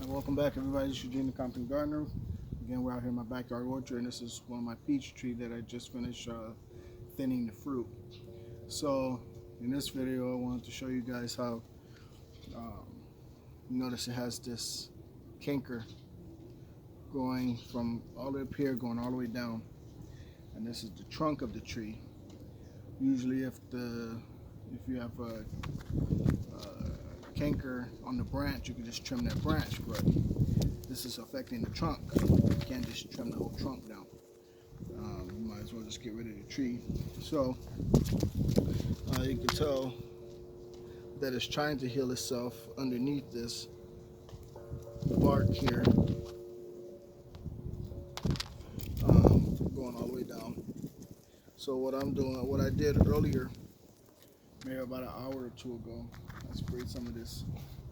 Welcome back, everybody. This is Eugene, the Compton Gardener. Again, we're out here in my backyard orchard, and this is one of my peach tree that I just finished thinning the fruit. So, in this video, I wanted to show you guys how you notice it has this canker going from all the way up here, going all the way down, and this is the trunk of the tree. Usually, if you have a canker on the branch, you can just trim that branch, but this is affecting the trunk. You can't just trim the whole trunk down. You might as well just get rid of the tree. So you can tell that it's trying to heal itself underneath this bark here, going all the way down. So what I'm doing, what I did earlier, maybe about an hour or two ago, I sprayed some of this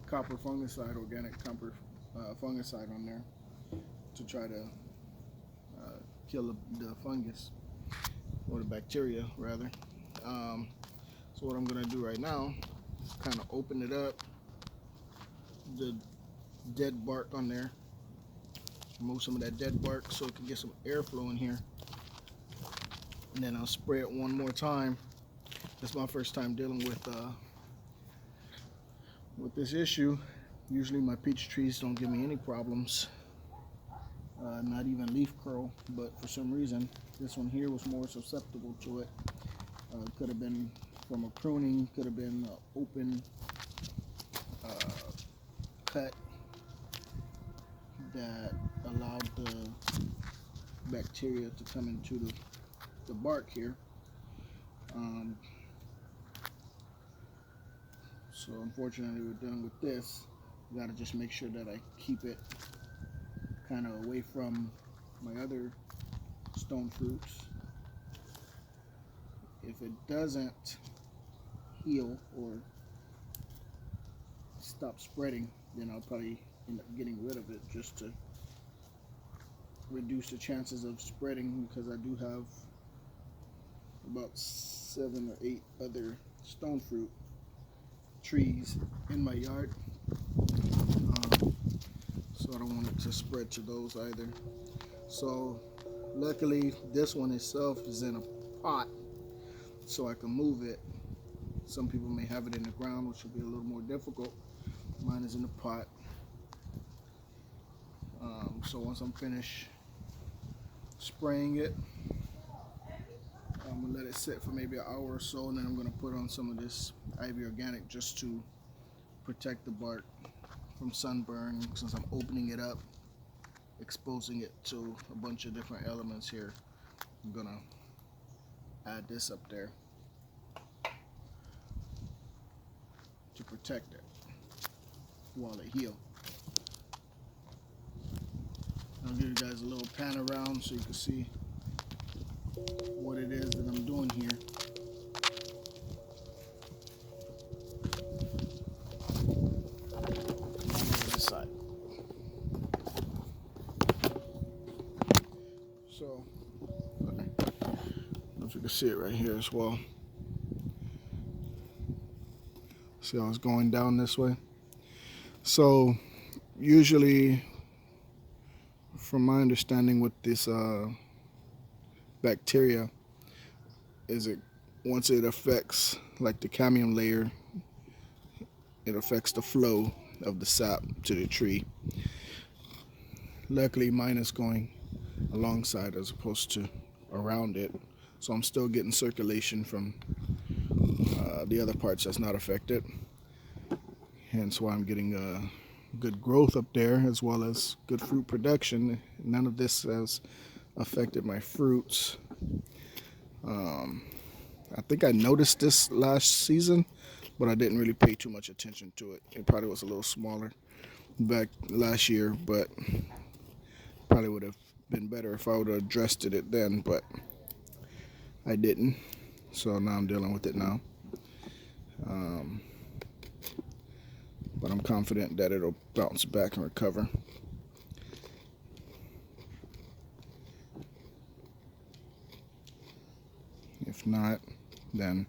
copper fungicide, organic copper fungicide on there to try to kill the fungus, or the bacteria rather. So what I'm going to do right now is kind of open it up, the dead bark on there, remove some of that dead bark so it can get some airflow in here, and then I'll spray it one more time. It's my first time dealing with this issue. Usually my peach trees don't give me any problems, not even leaf curl, but for some reason this one here was more susceptible to it. Could have been from a pruning, could have been an open cut that allowed the bacteria to come into the bark here. So unfortunately, we're dealing with this. You gotta just make sure that I keep it kind of away from my other stone fruits. If it doesn't heal or stop spreading, then I'll probably end up getting rid of it just to reduce the chances of spreading, because I do have about 7 or 8 other stone fruit trees in my yard, so I don't want it to spread to those either. So luckily this one itself is in a pot, so I can move it. Some people may have it in the ground, which will be a little more difficult. Mine is in the pot. So once I'm finished spraying it, I'm gonna let it sit for maybe an hour or so, and then I'm gonna put on some of this Ivy Organic just to protect the bark from sunburn, since I'm opening it up, exposing it to a bunch of different elements here. I'm gonna add this up there to protect it while it heals. I'll give you guys a little pan around so you can see what it is that I'm doing here. This side. So, I don't know if you can see it right here as well. See how it's going down this way? So, usually, from my understanding with this bacteria, is it once it affects like the cambium layer, it affects the flow of the sap to the tree. Luckily mine is going alongside as opposed to around it, so I'm still getting circulation from the other parts that's not affected, hence why I'm getting good growth up there as well as good fruit production. None of this has affected my fruits. I think I noticed this last season, but I didn't really pay too much attention to it. It probably was a little smaller back last year, but probably would have been better if I would have addressed it then, but I didn't. So now I'm dealing with it now. But I'm confident that it'll bounce back and recover. If not, then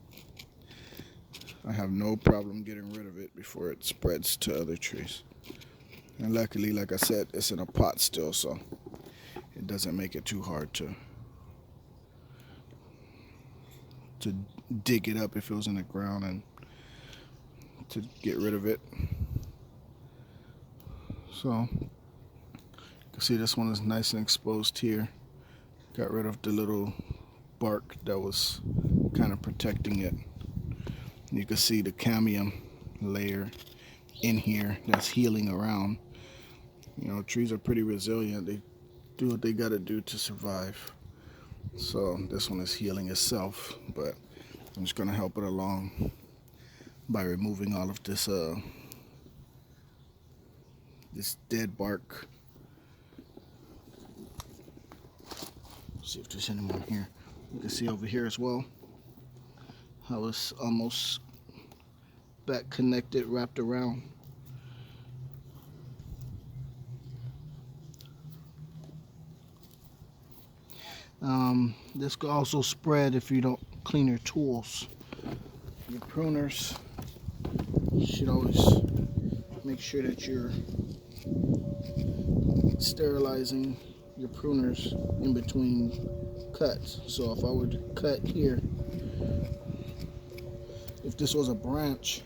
I have no problem getting rid of it before it spreads to other trees. And luckily, like I said, it's in a pot still, so it doesn't make it too hard to dig it up if it was in the ground and to get rid of it. So you can see this one is nice and exposed here. Got rid of the little bark that was kind of protecting it. You can see the cambium layer in here that's healing around. You know, trees are pretty resilient. They do what they got to do to survive. So this one is healing itself, but I'm just going to help it along by removing all of this this dead bark. See if there's any more here. You can see over here as well how it's almost back connected, wrapped around. This could also spread if you don't clean your tools. Your pruners, you should always make sure that you're sterilizing your pruners in between cuts. So if I were to cut here, if this was a branch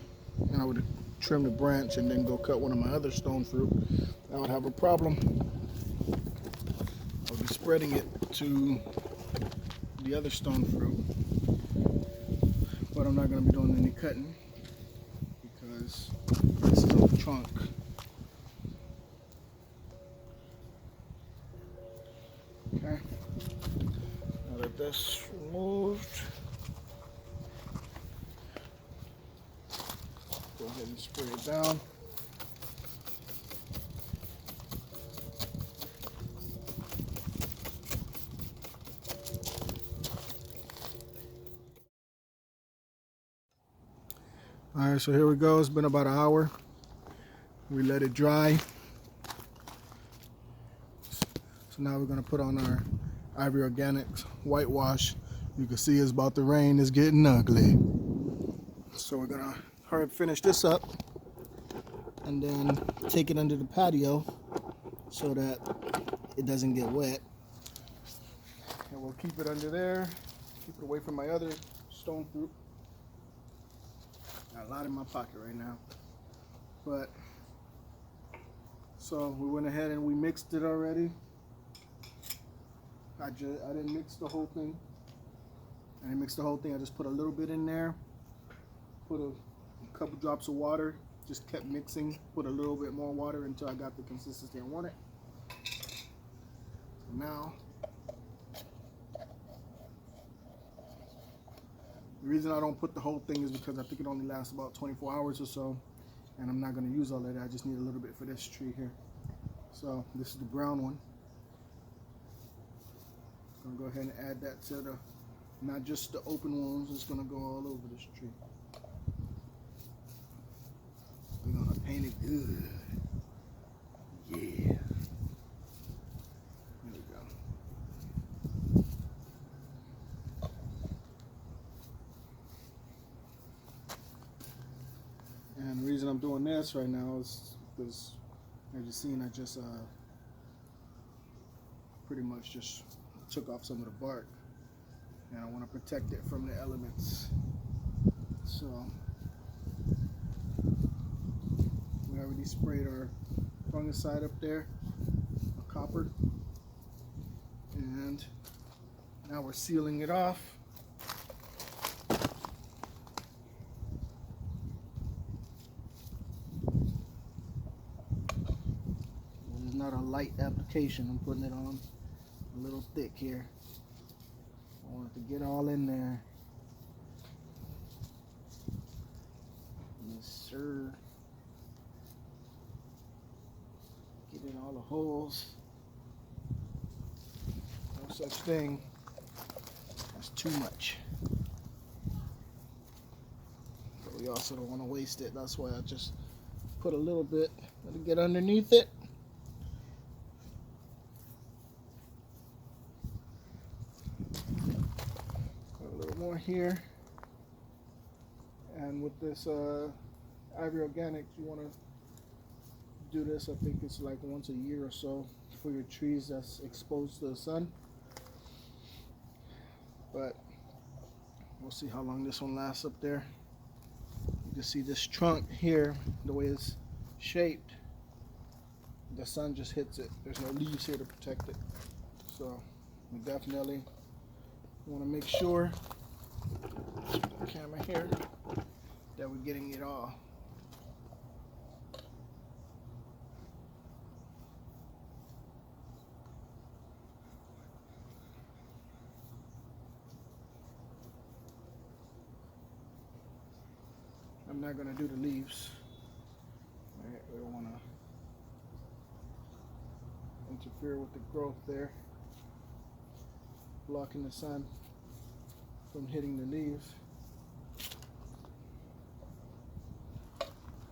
and I would trim the branch and then go cut one of my other stone fruit, I would have a problem. I would be spreading it to the other stone fruit, but I'm not going to be doing any cutting because this is on the trunk. Okay, now that that's removed, go ahead and spray it down. All right, so here we go. It's been about an hour. We let it dry. So now we're gonna put on our Ivory Organics whitewash. You can see it's about to rain. It's getting ugly. So we're gonna hurry up, finish this up, and then take it under the patio so that it doesn't get wet. And we'll keep it under there. Keep it away from my other stone fruit. Got a lot in my pocket right now, but so we went ahead and we mixed it already. I didn't mix the whole thing. I didn't mix the whole thing. I just put a little bit in there, put a couple drops of water, just kept mixing, put a little bit more water until I got the consistency I wanted. Now, the reason I don't put the whole thing is because I think it only lasts about 24 hours or so, and I'm not going to use all of that. I just need a little bit for this tree here. So this is the brown one. I'm going to go ahead and add that to the, not just the open wounds, it's going to go all over this tree. We're going to paint it good. Yeah. There we go. And the reason I'm doing this right now is because, as you've seen, I just pretty much just took off some of the bark, and I want to protect it from the elements. So we already sprayed our fungicide up there, our copper, and now we're sealing it off. This is not a light application. I'm putting it on a little thick here. I want it to get all in there. Yes, sir. Get in all the holes. No such thing as too much. But we also don't want to waste it. That's why I just put a little bit, let it get underneath it. More here, and with this Ivory Organics, you want to do this. I think it's like once a year or so for your trees that's exposed to the sun. But we'll see how long this one lasts up there. You can see this trunk here, the way it's shaped, the sun just hits it. There's no leaves here to protect it. So we definitely want to make sure, the camera here, that we're getting it all. I'm not going to do the leaves. Right, we don't want to interfere with the growth there, blocking the sun from hitting the leaves.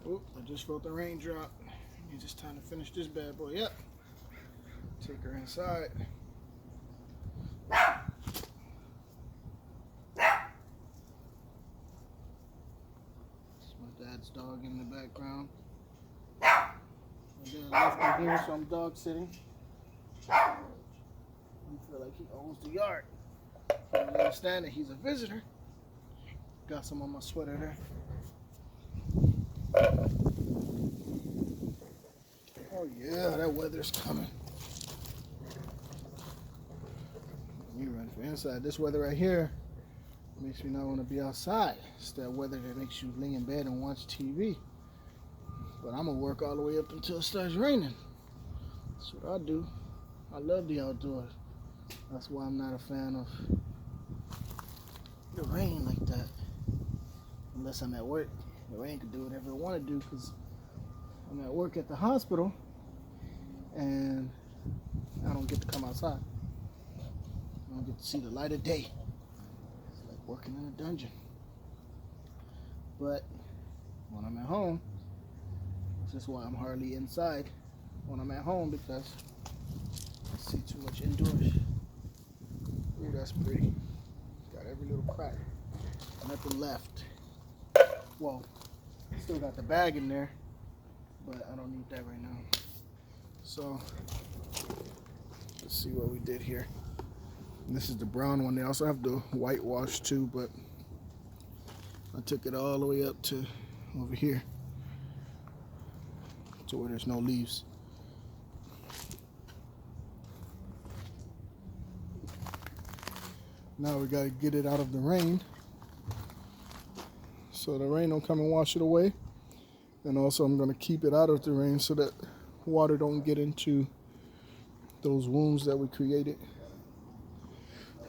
Oop, I just felt the raindrop. It's just time to finish this bad boy up. Take her inside. Dad's dog in the background. My dad left me here, so I'm dog sitting. I feel like he owns the yard. I understand that he's a visitor. Got some on my sweater there. Oh yeah, that weather's coming. You ready for inside? This weather right here makes me not want to be outside. It's that weather that makes you lay in bed and watch TV. But I'm going to work all the way up until it starts raining. That's what I do. I love the outdoors. That's why I'm not a fan of the rain like that. Unless I'm at work. The rain can do whatever I want to do because I'm at work at the hospital and I don't get to come outside. I don't get to see the light of day. Working in a dungeon. But when I'm at home, this is why I'm hardly inside when I'm at home, because I see too much indoors. Ooh, that's pretty. Got every little crack. Nothing left. Well, still got the bag in there, but I don't need that right now. So let's see what we did here. This is the brown one. They also have the whitewash too, but I took it all the way up to over here to where there's no leaves. Now we gotta get it out of the rain so the rain don't come and wash it away. And also I'm gonna keep it out of the rain so that water don't get into those wounds that we created.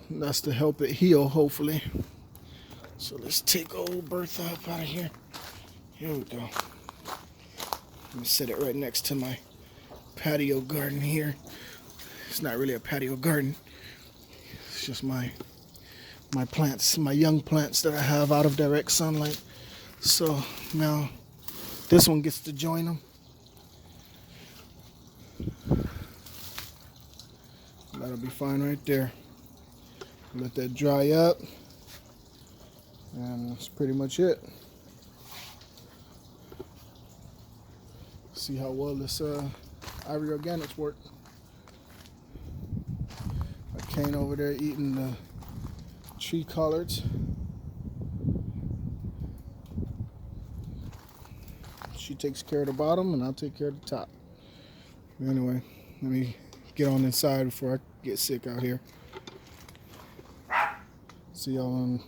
And that's to help it heal, hopefully. So let's take old Bertha up out of here. Here we go. I'm gonna set it right next to my patio garden here. It's not really a patio garden. It's just my plants, my young plants that I have out of direct sunlight. So now this one gets to join them. That'll be fine right there. Let that dry up, and that's pretty much it. See how well this Ivory Organics work. I Kane over there eating the tree collards. She takes care of the bottom, and I'll take care of the top. But anyway, let me get on inside before I get sick out here. See y'all in